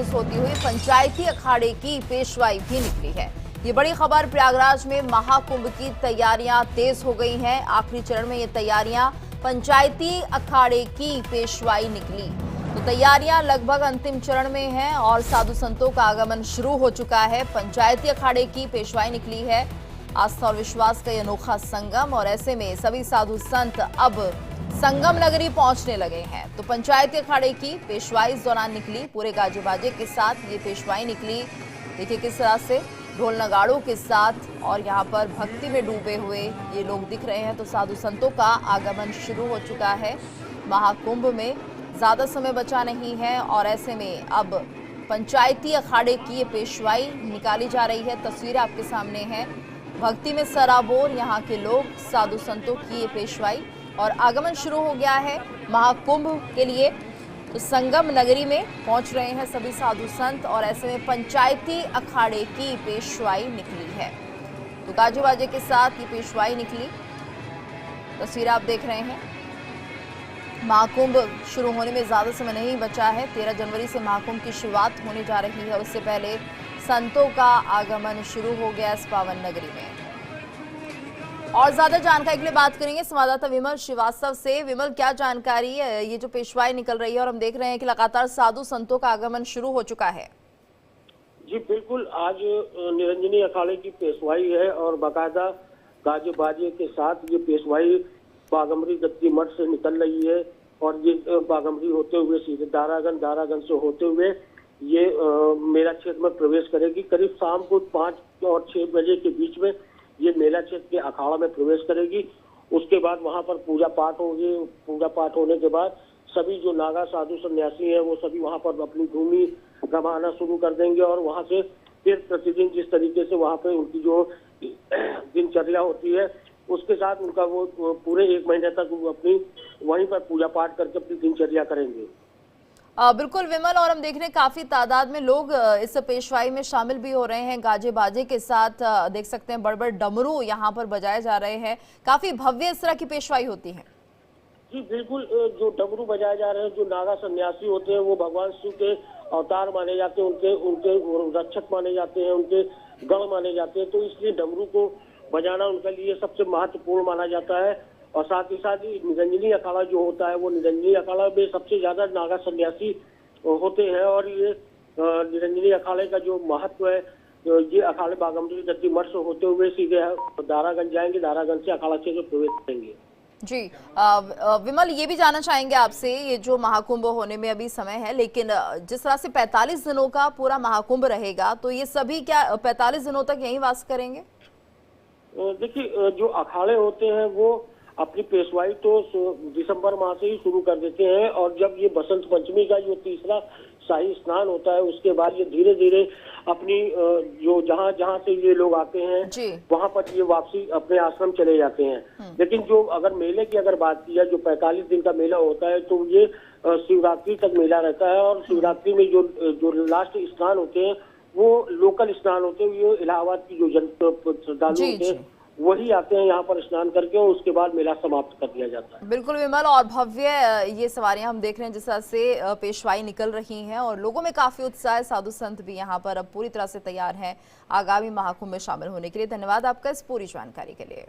होती हुई पंचायती अखाड़े की पेशवाई भी निकली है। ये बड़ी खबर, प्रयागराज में महाकुंभ की तैयारियां तेज हो गई हैं। आखिरी चरण में ये तैयारियां, पंचायती अखाड़े की पेशवाई निकली तो तैयारियां लगभग अंतिम चरण में हैं और साधु संतों का आगमन शुरू हो चुका है। पंचायती अखाड़े की पेशवाई निकली है, आस्था और विश्वास का ये अनोखा संगम, और ऐसे में सभी साधु संत अब संगम नगरी पहुंचने लगे हैं। तो पंचायती अखाड़े की पेशवाई इस दौरान निकली, पूरे गाजे बाजे के साथ ये पेशवाई निकली। देखिए किस तरह से ढोल नगाड़ों के साथ, और यहाँ पर भक्ति में डूबे हुए ये लोग दिख रहे हैं। तो साधु संतों का आगमन शुरू हो चुका है। महाकुंभ में ज्यादा समय बचा नहीं है और ऐसे में अब पंचायती अखाड़े की ये पेशवाई निकाली जा रही है। तस्वीरें आपके सामने हैं, भक्ति में सराबोर यहाँ के लोग, साधु संतों की ये पेशवाई, और आगमन शुरू हो गया है महाकुंभ के लिए। तो संगम नगरी में पहुंच रहे हैं सभी साधु संत और ऐसे में पंचायती अखाड़े की पेशवाई निकली है। तो गाजे बाजे के साथ ये पेशवाई निकली, तस्वीर आप देख रहे हैं। महाकुंभ शुरू होने में ज्यादा समय नहीं बचा है। 13 जनवरी से महाकुंभ की शुरुआत होने जा रही है। उससे पहले संतों का आगमन शुरू हो गया इस पावन नगरी में। और ज्यादा जानकारी के लिए बात करेंगे संवाददाता विमल श्रीवास्तव से। विमल, क्या जानकारी है? ये जो पेशवाई निकल रही है और हम देख रहे हैं कि लगातार साधु संतों का आगमन शुरू हो चुका है। जी बिल्कुल, आज निरंजनी अखाड़े की पेशवाई है और बाकायदा गाजे बाजे के साथ ये पेशवाई बागमरी गद्दी मठ से निकल रही है और ये बागमरी होते हुए सीधे दारागंज से होते हुए ये मेला क्षेत्र में प्रवेश करेगी। करीब शाम को 5 और 6 बजे के बीच में ये मेला क्षेत्र के अखाड़ा में प्रवेश करेगी। उसके बाद वहां पर पूजा पाठ होगी। पूजा पाठ होने के बाद सभी जो नागा साधु सन्यासी हैं वो सभी वहां पर अपनी भूमि गंवाना शुरू कर देंगे और वहां से फिर प्रतिदिन जिस तरीके से वहां पे उनकी जो दिनचर्या होती है उसके साथ उनका वो पूरे 1 महीने तक वो अपनी वहीं पर पूजा पाठ करके अपनी दिनचर्या करेंगे। बिल्कुल विमल, और हम देख रहे हैं काफी तादाद में लोग इस पेशवाई में शामिल भी हो रहे हैं। गाजे बाजे के साथ देख सकते हैं बड़े बड़े डमरू यहाँ पर बजाए जा रहे हैं। काफी भव्य इस तरह की पेशवाई होती है। जी बिल्कुल, जो डमरू बजाए जा रहे हैं, जो नागा सन्यासी होते हैं वो भगवान शिव के अवतार माने जाते हैं, उनके रक्षक माने जाते हैं, उनके गण माने जाते हैं। तो इसलिए डमरू को बजाना उनके लिए सबसे महत्वपूर्ण माना जाता है। और साथ ही साथ निरंजनी अखाड़ा जो होता है वो निरंजनी अखाड़ा में सबसे ज्यादा नागा सन्यासी होते हैं और ये निरंजनी अखाड़े का जो महत्व है, ये अखाड़े बागमरी गद्दी मठ से होते हुए सीधे दारागंज जाएंगे, दारागंज से अखाड़ा क्षेत्र में प्रवेश करेंगे। जी विमल, ये भी जानना चाहेंगे आपसे, ये जो महाकुंभ होने में अभी समय है, लेकिन जिस तरह से 45 दिनों का पूरा महाकुंभ रहेगा, तो ये सभी क्या 45 दिनों तक यहीं वास करेंगे? देखिए, जो अखाड़े होते हैं वो अपनी पेशवाई तो दिसंबर माह से ही शुरू कर देते हैं और जब ये बसंत पंचमी का जो तीसरा शाही स्नान होता है उसके बाद ये धीरे धीरे अपनी जो जहाँ से ये लोग आते हैं वहां पर ये वापसी अपने आश्रम चले जाते हैं। लेकिन जो अगर मेले की अगर बात की है, जो 45 दिन का मेला होता है तो ये शिवरात्रि तक मेला रहता है और शिवरात्रि में जो लास्ट स्नान होते हैं वो लोकल स्नान होते हैं। ये इलाहाबाद की जो श्रद्धालु होते हैं वही आते हैं यहाँ पर स्नान करके और उसके बाद मेला समाप्त कर दिया जाता है। बिल्कुल विमल, और भव्य ये सवारियां हम देख रहे हैं जिस तरह से पेशवाई निकल रही हैं और लोगों में काफी उत्साह है। साधु संत भी यहाँ पर अब पूरी तरह से तैयार हैं आगामी महाकुंभ में शामिल होने के लिए। धन्यवाद आपका इस पूरी जानकारी के लिए।